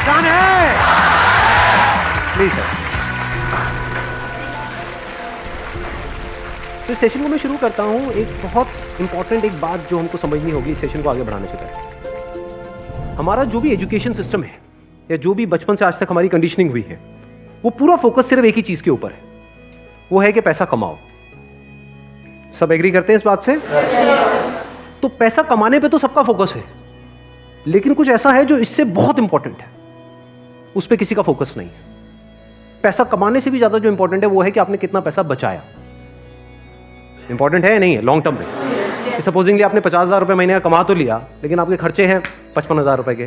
पहचान है? Please sir. तो इस सेशन को मैं शुरू करता हूं। एक बहुत इंपॉर्टेंट एक बात जो हमको समझनी होगी इस सेशन को आगे बढ़ाने से पहले। हमारा जो भी एजुकेशन सिस्टम है या जो भी बचपन से आज तक हमारी कंडीशनिंग हुई है, वो पूरा फोकस सिर्फ एक ही चीज के ऊपर है, वो है कि पैसा कमाओ। सब एग्री करते हैं इस बात से? तो पैसा कमाने पे तो सबका फोकस है, लेकिन कुछ ऐसा है जो इससे बहुत इंपॉर्टेंट है, उस पर किसी का फोकस नहीं है। पैसा कमाने से भी ज्यादा जो इंपॉर्टेंट है वो है कि आपने कितना पैसा बचाया। इंपॉर्टेंट है या नहीं है लॉन्ग टर्म में? सपोजिंगली आपने 50,000 रुपए महीने का कमा तो लिया, लेकिन आपके खर्चे हैं 55,000 रुपए के,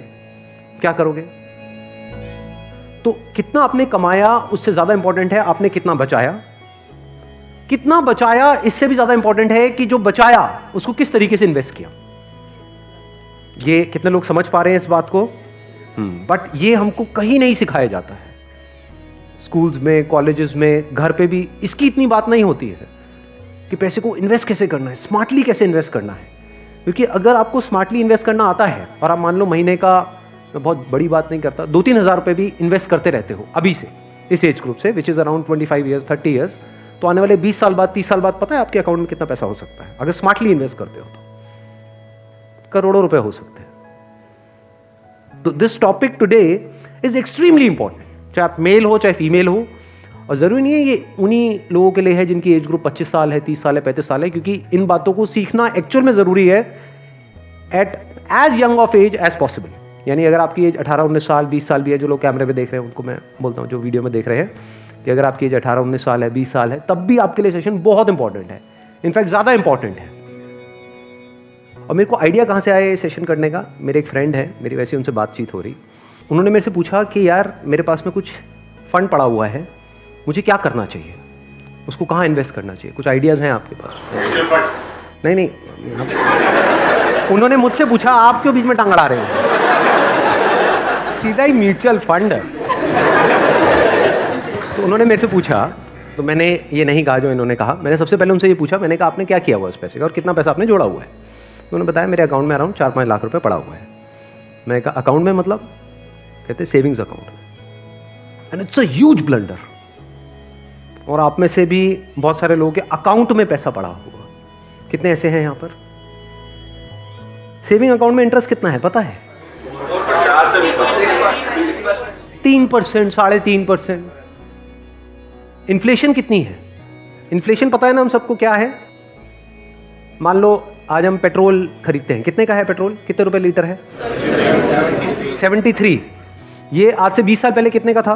क्या करोगे? तो कितना आपने कमाया उससे ज्यादा इंपॉर्टेंट है आपने कितना बचाया। कितना बचाया इससे भी ज्यादा इंपॉर्टेंट है कि जो बचाया उसको किस तरीके से इन्वेस्ट किया। ये कितने लोग समझ पा रहे हैं इस बात को? बट ये हमको कहीं नहीं सिखाया जाता है। स्कूल्स में, कॉलेजेस में, घर पे भी इसकी इतनी बात नहीं होती है कि पैसे को इन्वेस्ट कैसे करना है, स्मार्टली कैसे इन्वेस्ट करना है। क्योंकि अगर आपको स्मार्टली इन्वेस्ट करना आता है और आप मान लो महीने का, मैं बहुत बड़ी बात नहीं करता, 2-3 हज़ार रुपए भी इन्वेस्ट करते रहते हो अभी से, इस एज ग्रुप से, which is around 25 years 30 years, तो आने वाले 20 साल बाद, 30 साल बाद पता है आपके अकाउंट में कितना पैसा हो सकता है अगर स्मार्टली इन्वेस्ट करते हो तो? करोड़ों रुपए हो सकते हैं। तो this topic today is extremely important, चाहे आप मेल हो चाहे फीमेल हो। और जरूरी नहीं है ये उन्हीं लोगों के लिए है जिनकी एज ग्रुप 25 साल है, 30 साल है, 35 साल है, क्योंकि इन बातों को सीखना एक्चुअल में जरूरी है at as young of age as possible. यानी अगर आपकी एज 18-19 साल, 20 साल भी है, जो लोग कैमरे पे देख रहे हैं उनको मैं बोलता हूँ, जो वीडियो में देख रहे हैं, कि अगर आपकी एज 18-19 साल है, 20 साल है, तब भी आपके लिए सेशन बहुत इंपॉर्टेंट है, इनफैक्ट ज्यादा इंपॉर्टेंट है। और मेरे को आइडिया कहाँ से आया ये सेशन करने का? मेरे एक फ्रेंड है, मेरी वैसे उनसे बातचीत हो रही, उन्होंने मेरे से पूछा कि यार मेरे पास में कुछ फंड पड़ा हुआ है, मुझे क्या करना चाहिए, उसको कहाँ इन्वेस्ट करना चाहिए? कुछ आइडियाज हैं आपके पास? नहीं, उन्होंने मुझसे पूछा आप क्यों बीच में टांग अड़ा रहे हो? सीधा ही म्यूचुअल फंड। तो उन्होंने मेरे से पूछा, तो मैंने ये नहीं कहा जो इन्होंने कहा, मैंने सबसे पहले उनसे ये पूछा, मैंने कहा आपने क्या किया हुआ उस पैसे का और कितना पैसा आपने जोड़ा हुआ है? उन्होंने बताया मेरे अकाउंट में अराउंड 4-5 लाख रुपए पड़ा हुआ है। मैंने कहा अकाउंट में मतलब? कहते सेविंग्स अकाउंट में। And it's a huge blunder. और आप में से भी बहुत सारे लोगों के अकाउंट में पैसा पड़ा होगा। कितने ऐसे हैं यहां पर? सेविंग अकाउंट में इंटरेस्ट कितना है पता है? 3%, 3.5%। इन्फ्लेशन कितनी है? इन्फ्लेशन पता है ना हम सबको क्या है? मान लो आज हम पेट्रोल खरीदते हैं, कितने का है पेट्रोल? कितने रुपए लीटर है? 73। ये आज से 20 साल पहले कितने का था?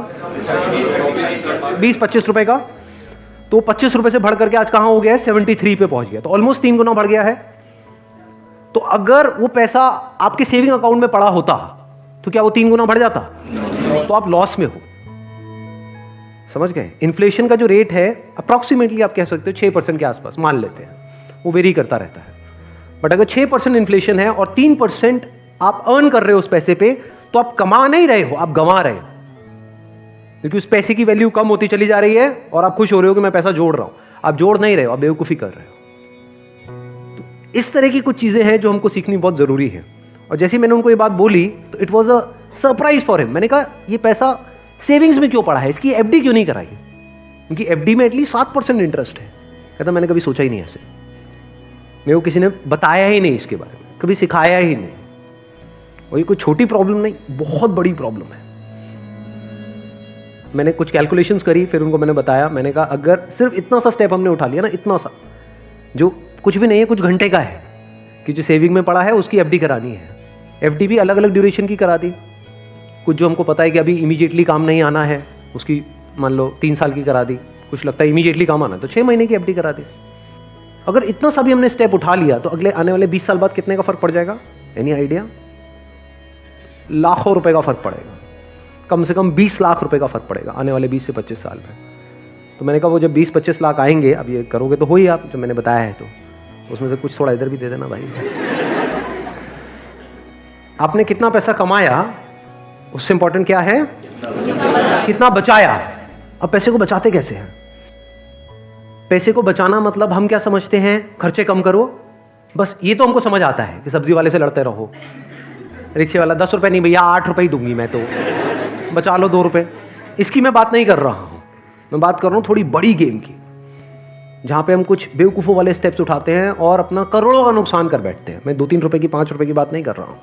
20-25 रुपए का। तो 25 रुपए से बढ़ करके आज कहां हो गया है? 73 पे पहुंच गया। तो ऑलमोस्ट 3 गुना बढ़ गया है। तो अगर वो पैसा आपके सेविंग अकाउंट में पड़ा होता तो क्या वो 3 गुना बढ़ जाता? तो आप लॉस में हो। समझ गए? इन्फ्लेशन का जो रेट है अप्रॉक्सीमेटली आप कह सकते हो 6% के आसपास मान लेते हैं, वो वेरी करता रहता है। बट अगर 6% इन्फ्लेशन है और 3% आप अर्न कर रहे हो उस पैसे पे, तो आप कमा नहीं रहे हो, आप गंवा रहे हो, क्योंकि उस पैसे की वैल्यू कम होती चली जा रही है और आप खुश हो रहे हो कि मैं पैसा जोड़ रहा हूं। आप जोड़ नहीं रहे हो, आप बेवकूफी कर रहे हो। तो इस तरह की कुछ चीजें हैं जो हमको सीखनी बहुत जरूरी है। और जैसे मैंने उनको ये बात बोली तो it was a surprise for him. मैंने कहा ये पैसा सेविंग्स में क्यों पड़ा है, इसकी एफडी क्यों नहीं कराई? क्योंकि एफडी में एटलीस्ट 7% इंटरेस्ट है। कहता मैंने कभी सोचा ही नहीं ऐसे, मेरे को किसी ने बताया ही नहीं इसके बारे में, कभी सिखाया ही नहीं। और ये कोई छोटी प्रॉब्लम नहीं, बहुत बड़ी प्रॉब्लम है। मैंने कुछ कैलकुलेशंस करी, फिर उनको मैंने बताया, मैंने कहा अगर सिर्फ इतना सा स्टेप हमने उठा लिया ना, इतना सा जो कुछ भी नहीं है, कुछ घंटे का है, कि जो सेविंग में पड़ा है उसकी एफडी करानी है। एफडी भी अलग अलग ड्यूरेशन की करा दी। कुछ जो हमको पता है कि अभी इमीडिएटली काम नहीं आना है, उसकी मान लो 3 साल की करा दी। कुछ लगता है इमीडिएटली काम आना, तो 6 महीने की एफडी करा दी। अगर इतना सा भी हमने स्टेप उठा लिया तो अगले आने वाले 20 साल बाद कितने का फर्क पड़ जाएगा? Any idea? लाखों रुपए का फर्क पड़ेगा। कम से कम 20 लाख रुपए का फर्क पड़ेगा आने वाले 20 से 25 साल में। तो मैंने कहा वो जब 20-25 लाख आएंगे, अब ये करोगे तो हो ही आप, जो मैंने बताया है, तो उसमें से कुछ थोड़ा इधर भी दे देना भाई। आपने कितना पैसा कमाया उससे इंपॉर्टेंट क्या है? कितना बचाया। अब पैसे को बचाते कैसे हैं? पैसे को बचाना मतलब हम क्या समझते हैं? खर्चे कम करो, बस ये तो हमको समझ आता है कि सब्जी वाले से लड़ते रहो, रिक्शे वाला 10 रुपए नहीं भैया 8 रुपए ही दूंगी मैं तो, बचा लो 2 रुपए। इसकी मैं बात नहीं कर रहा हूँ, मैं बात कर रहा हूँ थोड़ी बड़ी गेम की, जहाँ पे हम कुछ बेवकूफ़ों वाले स्टेप्स उठाते हैं और अपना करोड़ों का नुकसान कर बैठते हैं। मैं 2-3 रुपए की, 5 रुपए की बात नहीं कर रहा हूँ।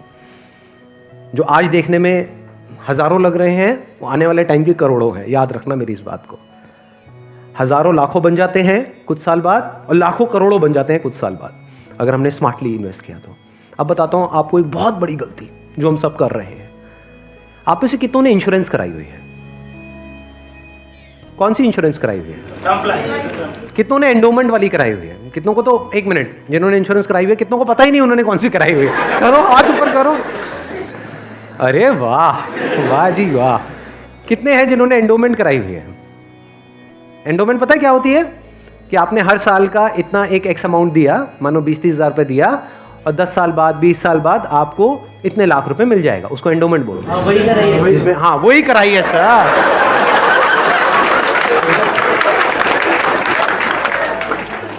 जो आज देखने में हज़ारों लग रहे हैं, वो आने वाले टाइम की करोड़ों हैं। याद रखना मेरी इस बात को। हज़ारों लाखों बन जाते हैं कुछ साल बाद, और लाखों करोड़ों बन जाते हैं कुछ साल बाद, अगर हमने स्मार्टली इन्वेस्ट किया तो। अब बताता हूँ आपको एक बहुत बड़ी गलती जो हम सब कर रहे हैं। आप में से कितनों ने इंश्योरेंस कराई हुई है? कौन सी इंश्योरेंस कराई हुई है? कितनों ने एंडोमेंट वाली कराई हुई है? कितनों को तो, एक मिनट, जिन्होंने इंश्योरेंस कराई हुई है कितनों को पता ही नहीं उन्होंने कौन सी कराई हुई है? करो, हाथ ऊपर करो। अरे वाह, वाह जी वाह। कितने हैं जिन्होंने एंडोमेंट कराई हुई है? एंडोमेंट पता है क्या होती है? कि आपने हर साल का इतना एक एक्स अमाउंट दिया, मानो 20-30 हज़ार रुपये दिया, और 10 साल बाद, 20 साल बाद आपको इतने लाख रुपए मिल जाएगा। उसको एंडोमेंट बोलो। हाँ, वही कराई है सर।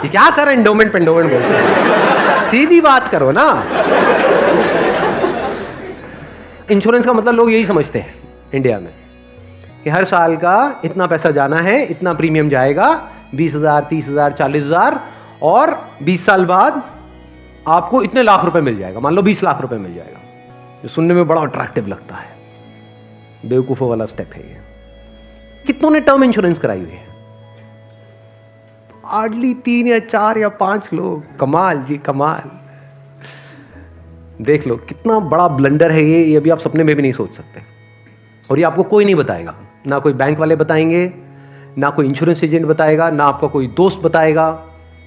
क्या सर एंडोमेंट पेंडोमेंट बोलते? सीधी बात करो ना। इंश्योरेंस का मतलब लोग यही समझते हैं इंडिया में कि हर साल का इतना पैसा जाना है, इतना प्रीमियम जाएगा, 20,000, 30,000, 40,000, और 20 साल बाद आपको इतने लाख रुपए मिल जाएगा। मान लो 20 लाख रुपए मिल जाएगा, जो सुनने में बड़ा अट्रैक्टिव लगता है। बेवकूफों वाला स्टेप है ये। कितनों ने टर्म इंश्योरेंस कराई हुई है? हार्डली 3 या 4 या 5 लोग। कमाल जी कमाल। देख लो कितना बड़ा ब्लंडर है ये अभी आप सपने में भी नहीं सोच सकते। और ये आपको कोई नहीं बताएगा, ना कोई बैंक वाले बताएंगे, ना कोई इंश्योरेंस एजेंट बताएगा, ना आपका कोई दोस्त बताएगा,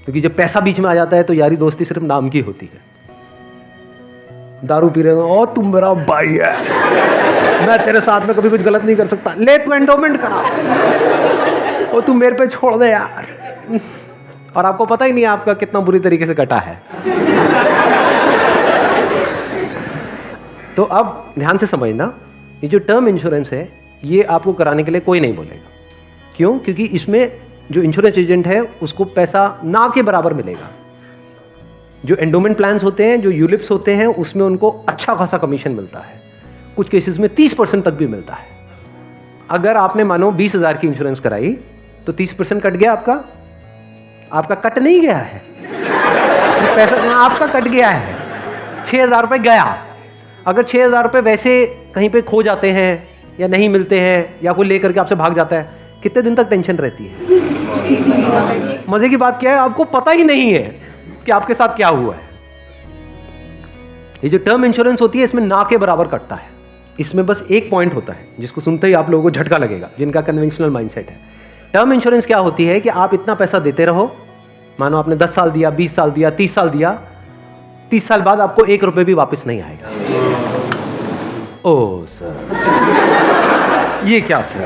क्योंकि जब पैसा बीच में आ जाता है तो यारी दोस्ती सिर्फ नाम की होती है। दारू पी रहे हो, ओ तुम मेरा भाई है, मैं तेरे साथ में कभी कुछ गलत नहीं कर सकता, ले तू एंडोमेंट करा, ओ तुम मेरे पे छोड़ दे यार। और आपको पता ही नहीं आपका कितना बुरी तरीके से कटा है। तो अब ध्यान से समझना, ये जो टर्म इंश्योरेंस है ये आपको कराने के लिए कोई नहीं बोलेगा। क्यों? क्योंकि इसमें जो इंश्योरेंस एजेंट है उसको पैसा ना के बराबर मिलेगा। जो एंडोमेंट प्लान्स होते हैं, जो यूलिप्स होते हैं, उसमें उनको अच्छा खासा कमीशन मिलता है, कुछ केसेस में 30% तक भी मिलता है। अगर आपने मानो 20,000 की इंश्योरेंस कराई तो 30% कट गया आपका। आपका कट नहीं गया है, पैसा आपका कट गया है। 6,000 रुपये गया। अगर 6,000 रुपये वैसे कहीं पे खो जाते हैं या नहीं मिलते हैं या कोई लेकर के आपसे भाग जाता है, कितने दिन तक टेंशन रहती है? मजे की बात क्या है, आपको पता ही नहीं है कि आपके साथ क्या हुआ है। ये जो टर्म इंश्योरेंस होती है इसमें ना के बराबर कटता है। इसमें बस एक पॉइंट होता है जिसको सुनते ही आप लोगों को झटका लगेगा, जिनका कन्वेंशनल माइंडसेट है। टर्म इंश्योरेंस क्या होती है कि आप इतना पैसा देते रहो, मानो आपने 10 साल दिया, 20 साल दिया, 30 साल दिया, 30 साल बाद आपको 1 रुपए भी वापस नहीं आएगा। ओह सर, ये क्या सर,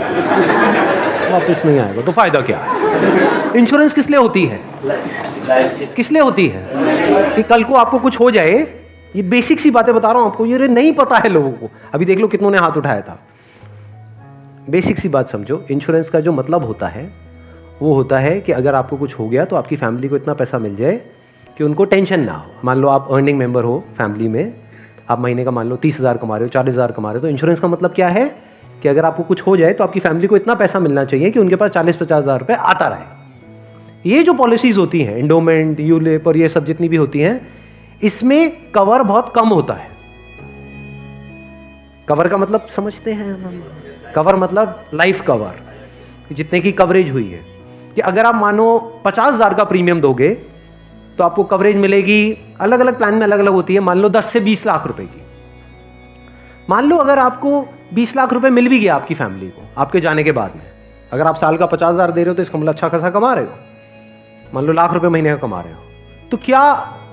वापस नहीं आएगा तो फायदा क्या? इंश्योरेंस किस लिए होती है? किस लिए होती है? कि कल को आपको कुछ हो जाए। ये बेसिक सी बातें बता रहा हूं आपको, ये नहीं पता है लोगों को। अभी देख लो कितनों ने हाथ उठाया था। बेसिक सी बात समझो, इंश्योरेंस का जो मतलब होता है वो होता है कि अगर आपको कुछ हो गया तो आपकी फैमिली को इतना पैसा मिल जाए कि उनको टेंशन ना हो। मान लो आप अर्निंग मेंबर हो फैमिली में, आप महीने का मान लो 30,000 कमा रहे हो, 40,000 कमा रहे हो, तो इंश्योरेंस का मतलब क्या है कि अगर आपको कुछ हो जाए तो आपकी फैमिली को इतना पैसा मिलना चाहिए कि उनके पास 40-50 हज़ार रुपये आता रहे। ये जो पॉलिसीज होती हैं, एंडोमेंट, यूलिप और ये सब जितनी भी होती हैं, इसमें कवर बहुत कम होता है। कवर का मतलब समझते हैं हम? कवर मतलब लाइफ कवर, जितने की कवरेज हुई है। कि अगर आप मानो 50,000 का प्रीमियम दोगे तो आपको कवरेज मिलेगी, अलग अलग प्लान में अलग अलग होती है, मान लो 10 से 20 लाख रुपए की। मान लो अगर आपको 20 लाख रुपए मिल भी गया आपकी फैमिली को आपके जाने के बाद में, अगर आप साल का 50,000 दे रहे हो तो इसका मतलब अच्छा खासा कमा रहे हो, मान लो लाख रुपए महीने का कमा रहे हो, तो क्या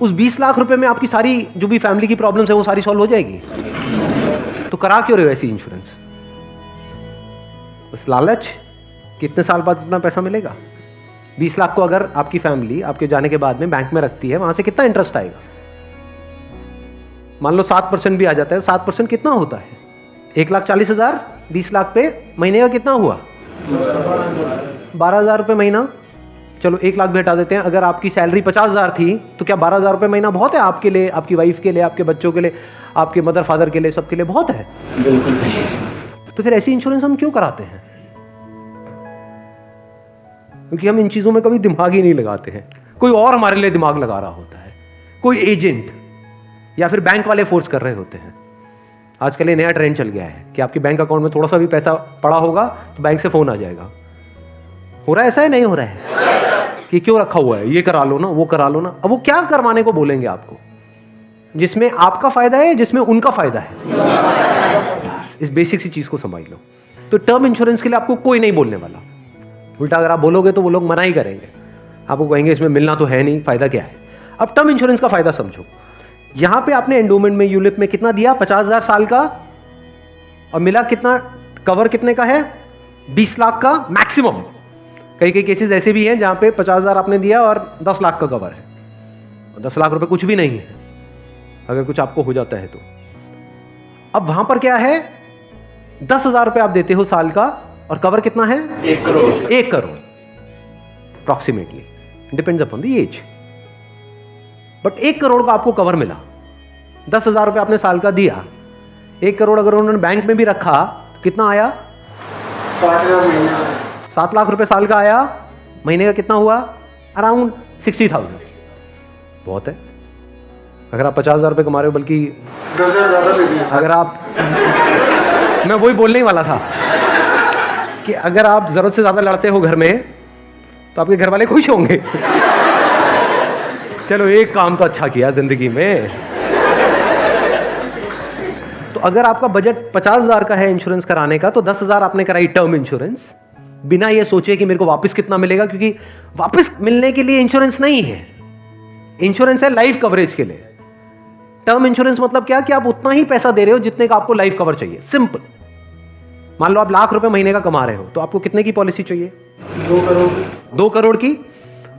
उस 20 लाख रुपए में आपकी सारी जो भी फैमिली की प्रॉब्लम्स है वो सारी सॉल्व हो जाएगी? तो करा क्यों रहे हो ऐसी इंश्योरेंस? बस लालच, कितने साल बाद इतना पैसा मिलेगा? 20 लाख को अगर आपकी फैमिली आपके जाने के बाद में बैंक में रखती है, वहां से कितना इंटरेस्ट आएगा? मान लो 7% भी आ जाता है। 7% कितना होता है? 1,40,000, 20 लाख पे महीने का कितना हुआ? 12,000 रुपये महीना। चलो 1 लाख भी हटा देते हैं। अगर आपकी सैलरी 50,000 थी तो क्या 12,000 रुपये महीना बहुत है आपके लिए, आपकी वाइफ के लिए, आपके बच्चों के लिए, आपके मदर फादर के लिए, सबके लिए बहुत है? तो फिर ऐसी इंश्योरेंस हम क्यों कराते हैं? क्योंकि हम इन चीजों में कभी दिमाग ही नहीं लगाते हैं। कोई और हमारे लिए दिमाग लगा रहा होता है, कोई एजेंट या फिर बैंक वाले फोर्स कर रहे होते हैं। आजकल ये नया ट्रेंड चल गया है कि आपके बैंक अकाउंट में थोड़ा सा भी पैसा पड़ा होगा तो बैंक से फोन आ जाएगा। हो रहा है ऐसा है? नहीं हो रहा है कि क्यों रखा हुआ है, ये करा लो ना, वो करा लो ना। अब वो क्या करवाने को बोलेंगे आपको, जिसमें आपका फायदा है, जिसमें उनका फायदा है। इस बेसिक सी चीज को समझ लो। तो टर्म इंश्योरेंस के लिए आपको कोई नहीं बोलने वाला। उल्टा अगर आप बोलोगे तो वो लोग मना ही करेंगे, आपको कहेंगे इसमें मिलना तो है नहीं, फायदा क्या है। अब टर्म इंश्योरेंस का फायदा समझो। यहां पे आपने एंडोमेंट में, यूलिप में कितना दिया? 50,000 साल का, और मिला कितना? कवर कितने का है? 20 लाख का मैक्सिमम। कई कई केसेस ऐसे भी हैं जहां पे 50,000 आपने दिया और 10 लाख का कवर है। 10 लाख रुपए कुछ भी नहीं है अगर कुछ आपको हो जाता है तो। अब वहां पर क्या है? 10,000 रुपए आप देते हो साल का, और कवर कितना है? 1 crore. 1 crore approximately, depends upon the age. But 1 crore का आपको कवर मिला। 10,000 रुपए आपने साल का दिया, 1 करोड़ अगर उन्होंने बैंक में भी रखा तो कितना आया? 7 लाख रुपए साल का आया। महीने का कितना हुआ? अराउंड 60,000। बहुत है। अगर आप 50,000 रुपए कमा रहे हो, बल्कि 10,000 ज्यादा ले दिए। अगर आप मैं वही बोलने ही वाला था कि अगर आप जरूरत से ज्यादा लड़ते हो घर में तो आपके घर वाले खुश होंगे। चलो एक काम तो अच्छा किया जिंदगी में। तो अगर आपका बजट 50,000 का है इंश्योरेंस कराने का, तो 10,000 आपने कराई टर्म इंश्योरेंस, बिना ये सोचे कि मेरे को वापस कितना मिलेगा, क्योंकि वापस मिलने के लिए इंश्योरेंस नहीं है। इंश्योरेंस है लाइफ कवरेज के लिए। टर्म इंश्योरेंस मतलब क्या? कि आप उतना ही पैसा दे रहे हो जितने का आपको लाइफ कवर चाहिए। सिंपल। मान लो आप लाख रुपए महीने का कमा रहे हो, तो आपको कितने की पॉलिसी चाहिए? 2 करोड़। 2 करोड़ की।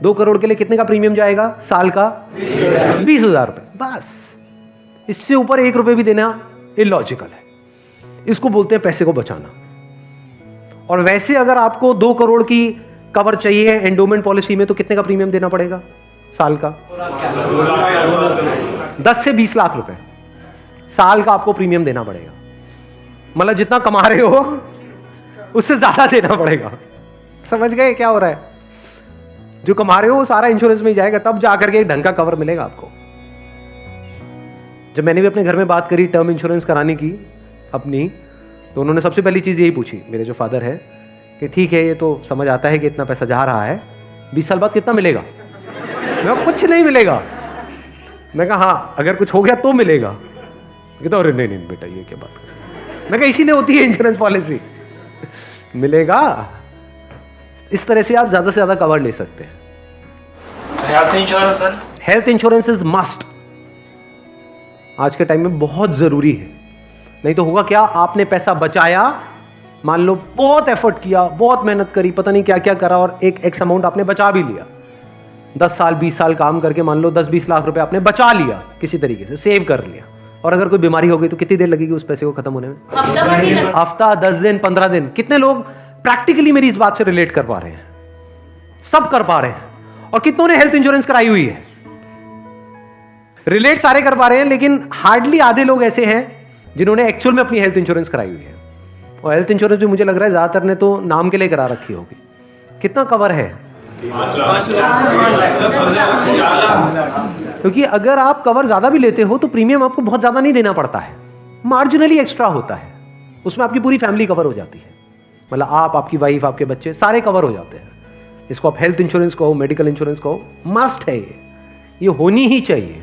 2 करोड़ के लिए कितने का प्रीमियम जाएगा साल का? 20,000 रुपए। बस, इससे ऊपर 1 रुपए भी देना इलॉजिकल है। इसको बोलते हैं पैसे को बचाना। और वैसे अगर आपको 2 करोड़ की कवर चाहिए एंडोमेंट पॉलिसी में, तो कितने का प्रीमियम देना पड़ेगा साल का? 10 से 20 लाख रुपए साल का आपको प्रीमियम देना पड़ेगा। मतलब जितना कमा रहे हो उससे ज्यादा देना पड़ेगा। समझ गए क्या हो रहा है? जो कमा रहे हो वो सारा इंश्योरेंस में ही जाएगा, तब जाकर के एक ढंग का कवर मिलेगा आपको। जब मैंने भी अपने घर में बात करी टर्म इंश्योरेंस कराने की अपनी, तो उन्होंने सबसे पहली चीज यही पूछी, मेरे जो फादर है, कि ठीक है ये तो समझ आता है कि इतना पैसा जा रहा है, 20 साल बाद कितना मिलेगा? मैं कुछ नहीं मिलेगा। मैं कहा हाँ अगर कुछ हो गया तो मिलेगा। कहता अरे नहीं नहीं बेटा ये क्या बात कर। मैं कहा इसीलिए होती है इंश्योरेंस पॉलिसी, मिलेगा। इस तरह से आप ज्यादा से ज्यादा कवर ले सकते हैं। Health insurance sir? Health insurance is must. आज के टाइम में बहुत जरूरी है। नहीं तो होगा क्या? आपने पैसा बचाया, मान लो बहुत एफर्ट किया, बहुत मेहनत करी, पता नहीं क्या क्या करा, और एक एक्स अमाउंट आपने बचा भी लिया। 10 साल 20 साल काम करके मान लो 10-20 लाख रुपए आपने बचा लिया, किसी तरीके से सेव कर लिया, और अगर कोई बीमारी हो गई तो कितनी देर लगेगी उस पैसे को खत्म होने में? हफ्ता, 10 दिन, 15 दिन। कितने लोग प्रैक्टिकली मेरी इस बात से रिलेट कर पा रहे हैं? सब कर पा रहे हैं। और कितनों ने हेल्थ इंश्योरेंस कराई हुई है? रिलेट सारे कर पा रहे हैं, लेकिन हार्डली आधे लोग ऐसे हैं जिन्होंने एक्चुअल में अपनी हेल्थ इंश्योरेंस कराई हुई है। और हेल्थ इंश्योरेंस भी मुझे लग रहा है ज्यादातर ने तो नाम के लिए करा रखी होगी। कितना कवर है? क्योंकि अगर आप कवर ज्यादा भी लेते हो तो प्रीमियम आपको बहुत ज्यादा नहीं देना पड़ता है, मार्जिनली एक्स्ट्रा होता है। उसमें आपकी पूरी फैमिली कवर हो जाती है। मतलब आप, आपकी वाइफ, आपके बच्चे सारे कवर हो जाते हैं। इसको आप हेल्थ इंश्योरेंस कहो, मेडिकल इंश्योरेंस कहो, मस्ट है ये होनी ही चाहिए।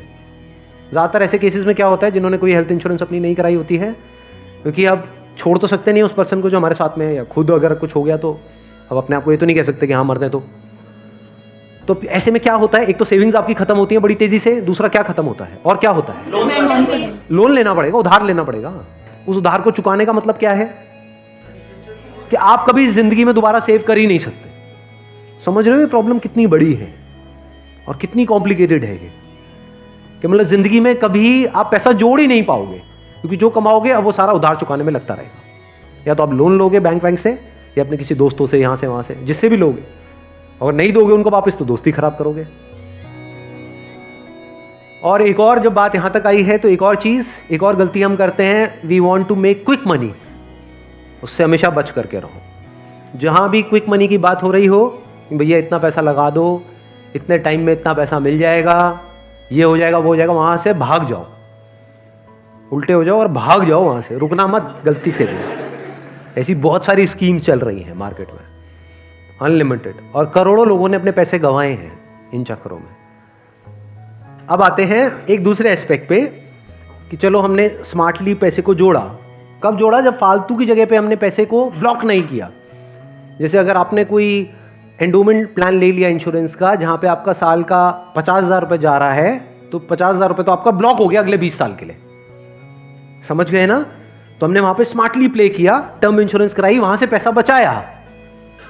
ज्यादातर ऐसे केसेस में क्या होता है, जिन्होंने कोई हेल्थ इंश्योरेंस अपनी नहीं कराई होती है, क्योंकि अब छोड़ तो सकते नहीं उस पर्सन को जो हमारे साथ में है, या खुद अगर कुछ हो गया तो अब अपने आप को ये तो नहीं कह सकते कि हाँ मरते तो ऐसे में क्या होता है? एक तो सेविंग्स आपकी खत्म होती है बड़ी तेजी से, दूसरा क्या खत्म होता है? और क्या होता है? लोन लेना पड़ेगा, उधार लेना पड़ेगा। उस उधार को चुकाने का मतलब क्या है? कि आप कभी जिंदगी में दोबारा सेव कर ही नहीं सकते। समझ रहे हो ये प्रॉब्लम कितनी बड़ी है और कितनी कॉम्प्लिकेटेड है ये? कि मतलब जिंदगी में कभी आप पैसा जोड़ ही नहीं पाओगे, क्योंकि जो कमाओगे अब वो सारा उधार चुकाने में लगता रहेगा। या तो आप लोन लोगे बैंक से, या अपने किसी दोस्तों से, यहां से वहां से, जिससे भी लोगे। अगर नहीं दोगे उनको वापस तो दोस्ती खराब करोगे। और एक और जब बात यहां तक आई है तो एक और चीज, एक और गलती हम करते हैं, we want to make quick money. उससे हमेशा बच करके रहो। जहाँ भी क्विक मनी की बात हो रही हो, भैया इतना पैसा लगा दो, इतने टाइम में इतना पैसा मिल जाएगा, ये हो जाएगा वो हो जाएगा, वहाँ से भाग जाओ, उल्टे हो जाओ और भाग जाओ वहाँ से, रुकना मत गलती से भी। ऐसी बहुत सारी स्कीम्स चल रही हैं मार्केट में, अनलिमिटेड, और करोड़ों लोगों ने अपने पैसे गंवाए हैं इन चक्करों में। अब आते हैं एक दूसरे एस्पेक्ट पे कि चलो हमने स्मार्टली पैसे को जोड़ा। कब जोड़ा? जब फालतू की जगह पे हमने पैसे को ब्लॉक नहीं किया। जैसे अगर आपने कोई एंडोमेंट प्लान ले लिया इंश्योरेंस का, जहां पे आपका साल का 50,000 रुपये जा रहा है, तो 50,000 रुपये तो आपका ब्लॉक हो गया अगले 20 साल के लिए। समझ गए ना? तो हमने वहां पे स्मार्टली प्ले किया, टर्म इंश्योरेंस कराई, वहां से पैसा बचाया।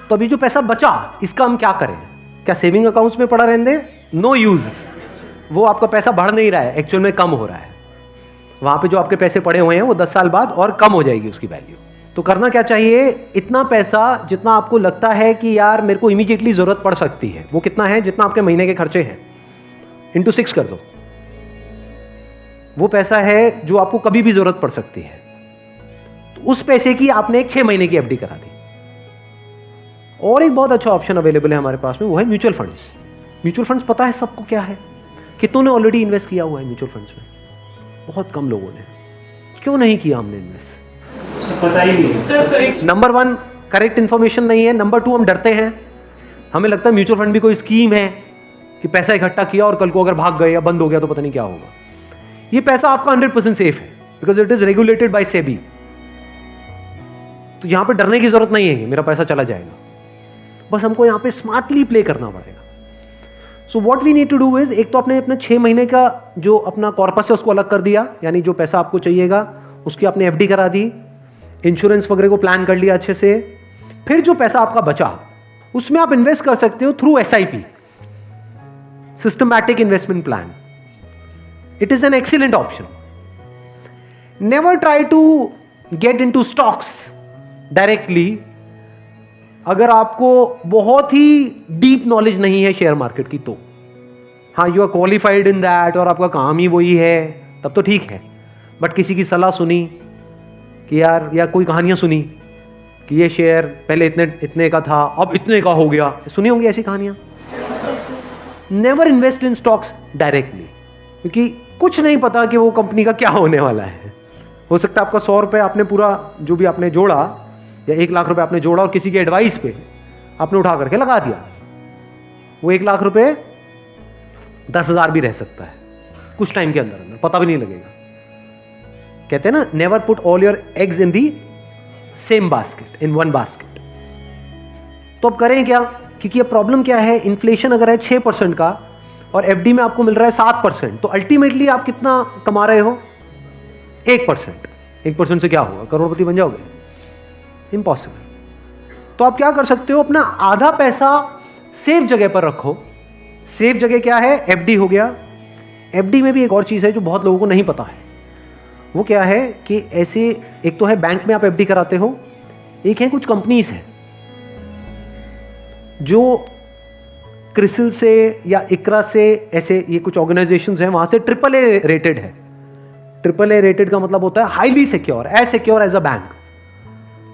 तो अभी जो पैसा बचा, इसका हम क्या करें? क्या सेविंग अकाउंट्स में पड़ा रहने दें? No use. वो आपका पैसा बढ़ नहीं रहा है, एक्चुअल में कम हो रहा है। वहां पे जो आपके पैसे पड़े हुए हैं वो 10 साल बाद और कम हो जाएगी उसकी वैल्यू। तो करना क्या चाहिए? इतना पैसा जितना आपको लगता है कि यार मेरे को इमीडिएटली जरूरत पड़ सकती है, वो कितना है? जितना आपके महीने के खर्चे हैं, इंटू 6 कर दो। वो पैसा है जो आपको कभी भी जरूरत पड़ सकती है। तो उस पैसे की आपने एक 6 महीने की एफडी करा दी। और एक बहुत अच्छा ऑप्शन अवेलेबल है हमारे पास में, वो है म्यूचुअल फंड्स। म्यूचुअल फंड्स पता है सबको क्या है? कितनों ने ऑलरेडी इन्वेस्ट किया हुआ है म्यूचुअल फंड्स में? बहुत कम लोगों ने। क्यों नहीं किया हमने इन्वेस्ट? पता ही नहीं है। नंबर 1 करेक्ट इंफॉर्मेशन नहीं है। नंबर 2 हम डरते हैं, हमें लगता है म्यूचुअल फंड भी कोई स्कीम है कि पैसा इकट्ठा किया और कल को अगर भाग गए या बंद हो गया तो पता नहीं क्या होगा। ये पैसा आपका 100% सेफ है, because it is regulated by SEBI. तो यहां पे डरने की जरूरत नहीं है कि मेरा पैसा चला जाएगा। बस हमको यहां पे स्मार्टली प्ले करना पड़ेगा। So what we need to do is, एक तो आपने अपने 6 महीने का जो अपना कॉर्पस है उसको अलग कर दिया, यानी जो पैसा आपको चाहिएगा उसकी आपने एफडी करा दी, इंश्योरेंस वगैरह को प्लान कर लिया अच्छे से। फिर जो पैसा आपका बचा उसमें आप इन्वेस्ट कर सकते हो through SIP, systematic investment plan. It is an excellent option. Never try to get into stocks directly अगर आपको बहुत ही डीप नॉलेज नहीं है शेयर मार्केट की। तो हाँ, you are qualified in that और आपका काम ही वही है, तब तो ठीक है। बट किसी की सलाह सुनी कि यार, या कोई कहानियां सुनी कि ये शेयर पहले इतने का था अब इतने का हो गया, सुनी होंगी ऐसी कहानियां। Never invest in stocks directly, क्योंकि कुछ नहीं पता कि वो कंपनी का क्या होने वाला है। हो सकता है आपका 100 रुपये आपने पूरा जो भी आपने जोड़ा या 1 लाख रुपए आपने जोड़ा और किसी की एडवाइस पे आपने उठा करके लगा दिया, वो 1 लाख रुपए 10,000 भी रह सकता है कुछ टाइम के अंदर अंदर, पता भी नहीं लगेगा। कहते हैं ना, never put all your eggs in the same basket, in one basket. तो अब करें क्या? क्योंकि अब प्रॉब्लम क्या है, इन्फ्लेशन अगर है 6% का और एफडी में आपको मिल रहा है 7%, तो अल्टीमेटली आप कितना कमा रहे हो? 1%। 1% से क्या होगा? करोड़पति बन जाओगे? इम्पॉसिबल। तो आप क्या कर सकते हो, अपना आधा पैसा सेफ जगह पर रखो। सेफ जगह क्या है? एफडी हो गया। एफडी में भी एक और चीज है जो बहुत लोगों को नहीं पता है। वो क्या है कि ऐसे, एक तो है बैंक में आप एफडी कराते हो, एक है कुछ कंपनीज है जो क्रिसिल से या इकरा से, ऐसे ये कुछ ऑर्गेनाइजेशंस हैं, वहां से AAA रेटेड है। AAA रेटेड का मतलब होता है highly secure, as secure as a bank.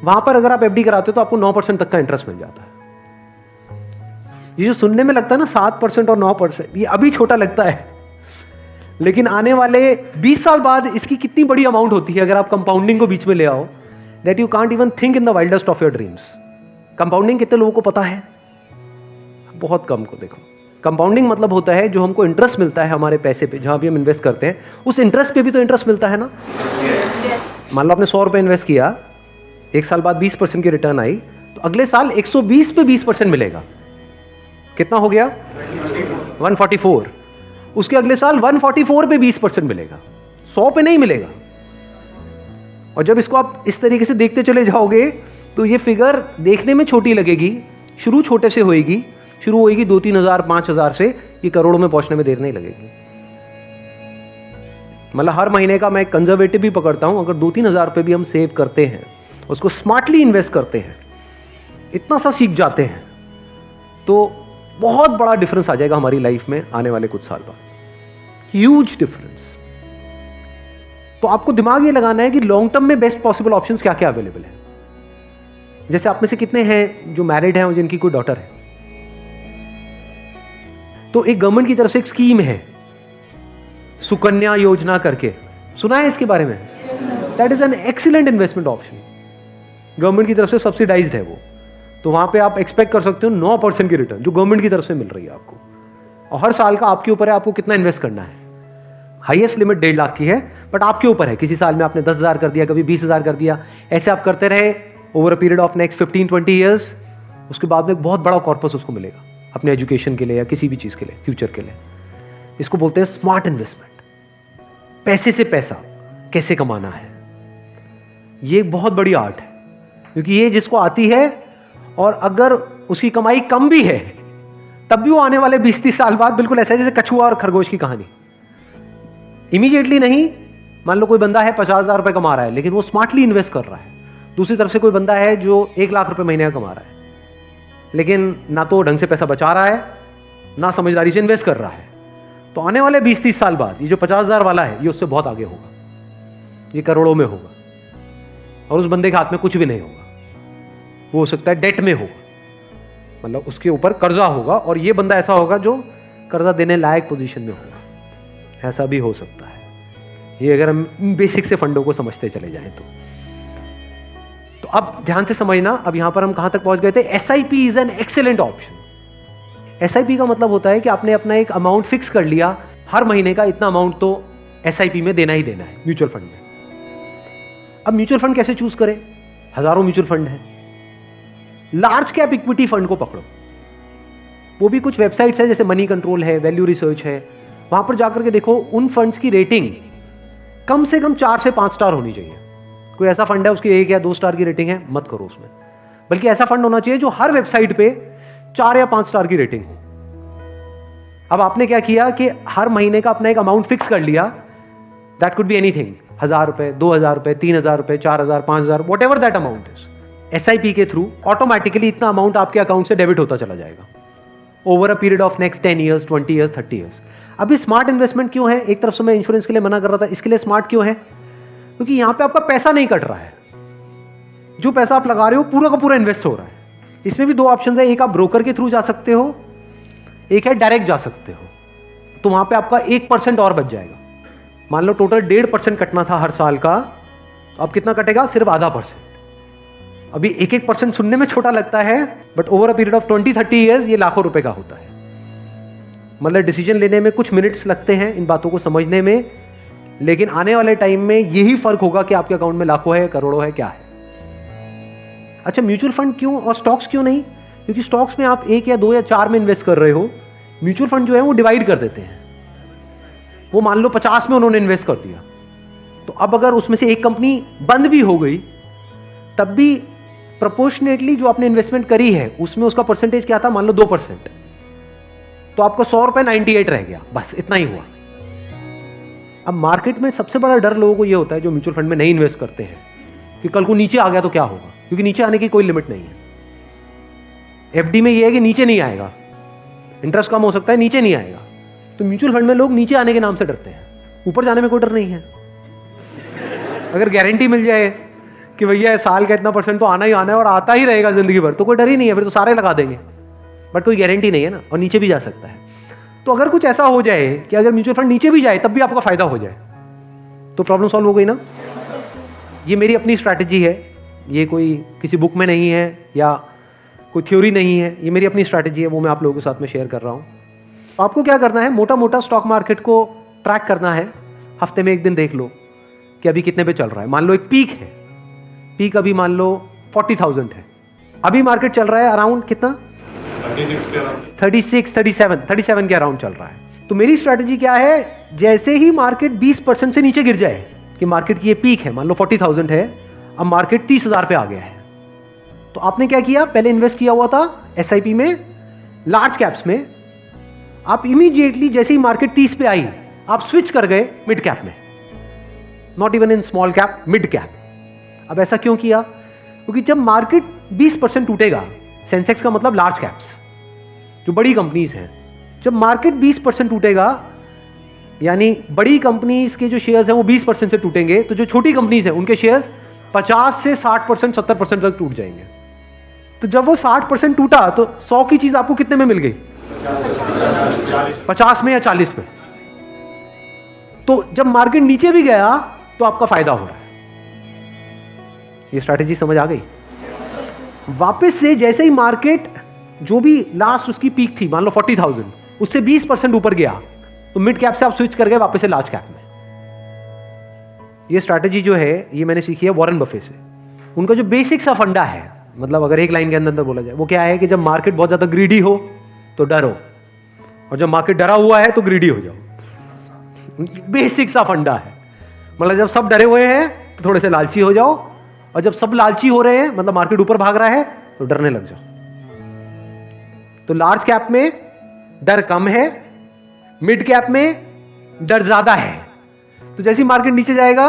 वहां पर अगर आप एफडी कराते हो तो आपको 9% तक का इंटरेस्ट मिल जाता है। ये जो सुनने में लगता है ना 7% और 9%, ये अभी छोटा लगता है, लेकिन आने वाले 20 साल बाद इसकी कितनी बड़ी अमाउंट होती है अगर आप कंपाउंडिंग को बीच में ले आओ, that you can't even think in the wildest of your dreams. Compounding कितने लोगों को पता है? बहुत कम को। देखो, कंपाउंडिंग मतलब होता है जो हमको इंटरेस्ट मिलता है हमारे पैसे पे, जहां भी हम इन्वेस्ट करते हैं उस इंटरेस्ट पे भी तो इंटरेस्ट मिलता है ना। मान लो आपने 100 रुपए इन्वेस्ट किया, 1 साल बाद 20% की रिटर्न आई, तो अगले साल 120 पे 20% मिलेगा। कितना हो गया? 144। उसके अगले साल 144 पे 20% मिलेगा, 100 पे नहीं मिलेगा। और जब इसको आप इस तरीके से देखते चले जाओगे तो ये फिगर देखने में छोटी लगेगी, शुरू छोटे से होएगी, शुरू होएगी 2-3 हजार 5 हजार से, ये करोड़ों में पहुंचने में देर नहीं लगेगी। मतलब हर महीने का मैं कंजर्वेटिव भी पकड़ता हूं, अगर 2-3 हजार रुपए भी हम सेव करते हैं, उसको स्मार्टली इन्वेस्ट करते हैं, इतना सा सीख जाते हैं, तो बहुत बड़ा डिफरेंस आ जाएगा हमारी लाइफ में आने वाले कुछ साल बाद। Huge difference. तो आपको दिमाग ये लगाना है कि लॉन्ग टर्म में बेस्ट पॉसिबल ऑप्शंस क्या क्या अवेलेबल है। जैसे आप में से कितने हैं जो मैरिड हैं और जिनकी कोई डॉटर है? तो एक गवर्नमेंट की तरफ से एक स्कीम है सुकन्या योजना करके, सुना है इसके बारे में? That is an excellent investment option, government की तरफ से सब्सिडाइज्ड है वो। तो वहां पे आप एक्सपेक्ट कर सकते हो 9% की रिटर्न जो गवर्नमेंट की तरफ से मिल रही है आपको, और हर साल का आपके ऊपर है आपको कितना इन्वेस्ट करना है। हाईएस्ट लिमिट 1.5 लाख की है, बट आपके ऊपर है, किसी साल में आपने 10,000 कर दिया, कभी 20,000 कर दिया, ऐसे आप करते रहे over a period of next 15-20 years. उसके बाद में एक बहुत बड़ा कॉर्पस उसको मिलेगा अपने एजुकेशन के लिए या किसी भी चीज के लिए, फ्यूचर के लिए। इसको बोलते हैं स्मार्ट इन्वेस्टमेंट। पैसे से पैसा कैसे कमाना है, ये एक बहुत बड़ी आर्ट है, क्योंकि ये जिसको आती है और अगर उसकी कमाई कम भी है तब भी वो आने वाले 20-30 साल बाद बिल्कुल ऐसा है जैसे कछुआ और खरगोश की कहानी। इमीडिएटली नहीं, मान लो कोई बंदा है 50,000 रुपए कमा रहा है लेकिन वो स्मार्टली इन्वेस्ट कर रहा है। दूसरी तरफ से कोई बंदा है जो 1 लाख रुपए महीने का कमा रहा है लेकिन ना तो ढंग से पैसा बचा रहा है ना समझदारी से इन्वेस्ट कर रहा है। तो आने वाले 20-30 साल बाद ये जो 50,000 वाला है ये उससे बहुत आगे होगा, ये करोड़ों में होगा, और उस बंदे के हाथ में कुछ भी नहीं होगा। वो हो सकता है डेट में होगा, मतलब उसके ऊपर कर्जा होगा, और ये बंदा ऐसा होगा जो कर्जा देने लायक पोजीशन में होगा। ऐसा भी हो सकता है, ये अगर हम बेसिक से फंडों को समझते चले जाएं तो अब ध्यान से समझना। अब यहां पर हम कहां तक पहुंच गए थे? SIP is an excellent option. SIP का मतलब होता है कि आपने अपना एक अमाउंट फिक्स कर लिया, हर महीने का इतना अमाउंट तो SIP में देना ही देना है म्यूचुअल फंड में। अब म्यूचुअल फंड कैसे चूज करें? हजारों म्यूचुअल फंड है। लार्ज कैप इक्विटी फंड को पकड़ो, वो भी कुछ वेबसाइट्स है जैसे मनी कंट्रोल है, वैल्यू रिसर्च है, वहां पर जाकर के देखो उन फंड्स की रेटिंग कम से कम 4 से 5 स्टार होनी चाहिए। कोई ऐसा फंड है उसकी 1 या 2 स्टार की रेटिंग है, मत करो उसमें, बल्कि ऐसा फंड होना चाहिए जो हर वेबसाइट पे 4 या 5 स्टार की रेटिंग हो। अब आपने क्या किया कि हर महीने का अपना एक अमाउंट फिक्स कर लिया, दैट कुड बी एनीथिंग, 1,000 रुपए, 2,000 रुपए, 3,000 रुपए, 4,000, 5,000, what ever that amount is. SIP के थ्रू ऑटोमेटिकली इतना अमाउंट आपके अकाउंट से डेबिट होता चला जाएगा over a period of next 10 years, 20 years, 30 years. अभी स्मार्ट इन्वेस्टमेंट क्यों है? एक तरफ से मैं इंश्योरेंस के लिए मना कर रहा था, इसके लिए स्मार्ट क्यों है? क्योंकि यहां पे आपका पैसा नहीं कट रहा है, जो पैसा आप लगा रहे हो पूरा का पूरा इन्वेस्ट हो रहा है। इसमें भी 2 ऑप्शन है, एक आप ब्रोकर के थ्रू जा सकते हो, एक है डायरेक्ट जा सकते हो। तो वहां पे आपका 1% और बच जाएगा। मान लो टोटल 1.5% कटना था हर साल का, तो अब कितना कटेगा? सिर्फ 0.5%। अभी 1% सुनने में छोटा लगता है, but over a period of 20-30 years ये लाखों रुपए का होता है। मतलब डिसीजन लेने में कुछ मिनट्स लगते हैं इन बातों को समझने में, लेकिन आने वाले टाइम में यही फर्क होगा कि आपके अकाउंट में लाखों है, करोड़ों है, क्या है। अच्छा, म्यूचुअल फंड क्यों और स्टॉक्स क्यों नहीं? क्योंकि स्टॉक्स में आप 1 या 2 या 4 में इन्वेस्ट कर रहे हो, म्यूचुअल फंड जो है वो डिवाइड कर देते हैं। वो मान लो 50 में उन्होंने इन्वेस्ट कर दिया, तो अब अगर उसमें से एक कंपनी बंद भी हो गई तब भी प्रोपोर्शनेटली जो आपने इन्वेस्टमेंट करी है उसमें उसका परसेंटेज क्या था? मान लो 2%, तो आपका 100 रुपए 98 रह गया, बस इतना ही हुआ। अब मार्केट में सबसे बड़ा डर लोगों को यह होता है जो म्यूचुअल फंड में नहीं इन्वेस्ट करते हैं कि कल को नीचे आ गया तो क्या होगा, क्योंकि नीचे आने की कोई लिमिट नहीं है। FD में यह है कि नीचे नहीं आएगा, इंटरेस्ट कम हो सकता है, नीचे नहीं आएगा। तो म्यूचुअल फंड में लोग नीचे आने के नाम से डरते हैं, ऊपर जाने में कोई डर नहीं है। अगर गारंटी मिल जाए कि भैया साल का इतना % तो आना ही आना है और आता ही रहेगा जिंदगी भर, तो कोई डर ही नहीं है, फिर तो सारे लगा देंगे। बट कोई गारंटी नहीं है ना, और नीचे भी जा सकता है। तो अगर कुछ ऐसा हो जाए कि अगर म्यूचुअल फंड नीचे भी जाए तब भी आपका फायदा हो जाए, तो प्रॉब्लम सॉल्व हो गई ना। ये मेरी अपनी स्ट्रैटेजी है, ये कोई किसी बुक में नहीं है या कोई थ्योरी नहीं है, ये मेरी अपनी स्ट्रैटेजी है, वो मैं आप लोगों के साथ में शेयर कर रहा हूँ। आपको क्या करना है? मोटा मोटा स्टॉक मार्केट को ट्रैक करना है, हफ्ते में 1 दिन देख लो कि अभी कितने पे चल रहा है। मान लो एक पीक है, पीक अभी मान लो 40,000 है, अभी मार्केट चल रहा है अराउंड कितना? 37 के अराउंड चल रहा है। तो मेरी स्ट्रैटेजी क्या है? जैसे ही मार्केट 20% से नीचे गिर जाए कि मार्केट की ये पीक है, मान लो 40,000 है, अब मार्केट 30,000 पे आ गया है, तो आपने क्या किया? पहले इन्वेस्ट किया हुआ था SIP में, लार्ज कैप्स में, आप इमीडिएटली जैसे ही मार्केट 30 पे आई आप स्विच कर गए मिड कैप में, not even in small cap, mid cap. अब ऐसा क्यों किया? क्योंकि जब मार्केट 20% टूटेगा, सेंसेक्स का मतलब लार्ज कैप्स जो बड़ी कंपनीज हैं, जब मार्केट 20% टूटेगा यानी बड़ी कंपनीज के जो शेयर्स हैं वो 20% से टूटेंगे, तो जो छोटी कंपनीज हैं उनके शेयर्स 50 से 60%, 70% तक टूट जाएंगे। तो जब वो 60% टूटा तो 100 की चीज आपको कितने में मिल गई? 50 में या 40 में। तो जब मार्केट नीचे भी गया तो आपका फायदा हो रहा है। ये स्ट्रैटेजी समझ आ गई? वापस से जैसे ही मार्केट जो भी लास्ट उसकी पीक थी, मान लो 40,000, उससे 20% ऊपर गया तो मिड कैप से आप स्विच कर गए वापस से लार्ज कैप में। ये स्ट्रैटेजी जो है ये मैंने सीखी है वॉरेन बफे से। उनका जो बेसिक सा फंडा है, मतलब अगर एक लाइन के अंदर बोला जाए, वो क्या है कि जब मार्केट बहुत ज्यादा ग्रीडी हो तो डरो, और जब मार्केट डरा हुआ है तो ग्रीडी हो जाओ। बेसिक सा फंडा है। मतलब जब सब डरे हुए हैं तो थोड़े से लालची हो जाओ, और जब सब लालची हो रहे हैं, मतलब मार्केट ऊपर भाग रहा है, तो डरने लग जाओ। तो लार्ज कैप में डर कम है, मिड कैप में डर ज्यादा है। तो जैसे ही मार्केट नीचे जाएगा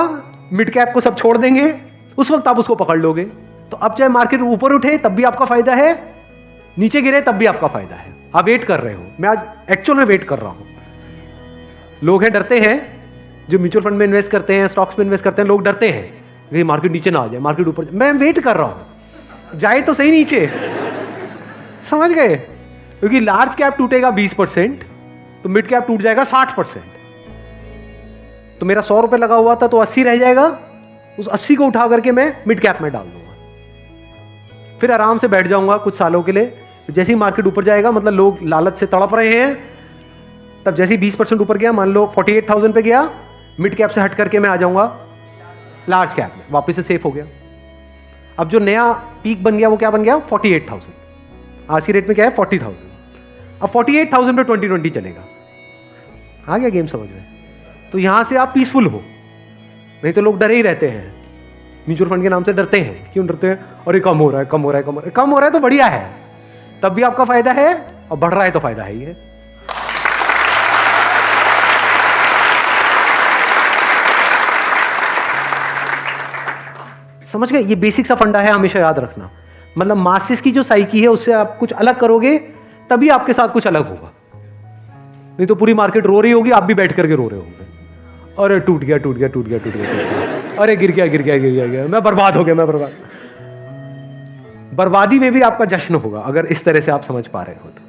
मिड कैप को सब छोड़ देंगे, उस वक्त आप उसको पकड़ लोगे। तो अब चाहे मार्केट ऊपर उठे तब भी आपका फायदा है, नीचे गिरे तब भी आपका फायदा है। आप वेट कर रहे हो, मैं आज एक्चुअल में वेट कर रहा हूं। लोग हैं डरते हैं, जो म्यूचुअल फंड में इन्वेस्ट करते हैं, स्टॉक्स में इन्वेस्ट करते हैं, लोग डरते हैं कि मार्केट नीचे ना आ जाए, मार्केट ऊपर। मैं वेट कर रहा हूं, जाए तो सही नीचे। समझ गए? क्योंकि लार्ज कैप टूटेगा 20%, तो मिड कैप टूट जाएगा 60%। तो मेरा 100 रुपए लगा हुआ था तो 80 रह जाएगा, उस 80 को उठा करके मैं मिड कैप में डाल दूंगा, फिर आराम से बैठ जाऊंगा कुछ सालों के लिए। जैसे ही मार्केट ऊपर जाएगा, मतलब लोग लालच से तड़प रहे हैं, तब जैसे ही 20% ऊपर गया, मान लो 48,000 पे गया, मिड कैप से हट करके मैं आ जाऊंगा लार्ज कैप में, वापस से सेफ हो गया। अब जो नया पीक बन गया वो क्या बन गया? 48,000। आज की रेट में क्या है? 40,000। अब 48,000 पे 2020 चलेगा। आ गया गेम समझ में? तो यहां से आप पीसफुल हो, नहीं तो लोग डरे ही रहते हैं, म्यूचुअल फंड के नाम से डरते हैं। क्यों डरते हैं? अरे कम हो रहा है, कम हो रहा है, कम हो रहा है तो बढ़िया है, तब भी आपका फायदा है, और बढ़ रहा है तो फायदा है ही है। समझ गए? ये बेसिक सा फंडा है, हमेशा याद रखना। मतलब मासिस की जो साइकी है उससे आप कुछ अलग करोगे तभी आपके साथ कुछ अलग होगा, नहीं तो पूरी मार्केट रो रही होगी, आप भी बैठ करके रो रहे होंगे। अरे टूट गया, टूट गया, टूट गया, टूट गया, अरे गिर गया, गिर गया, गिर गया, गिर, मैं बर्बाद हो गया, मैं बर्बाद। बर्बादी में भी आपका जश्न होगा अगर इस तरह से आप समझ पा रहे हो तो।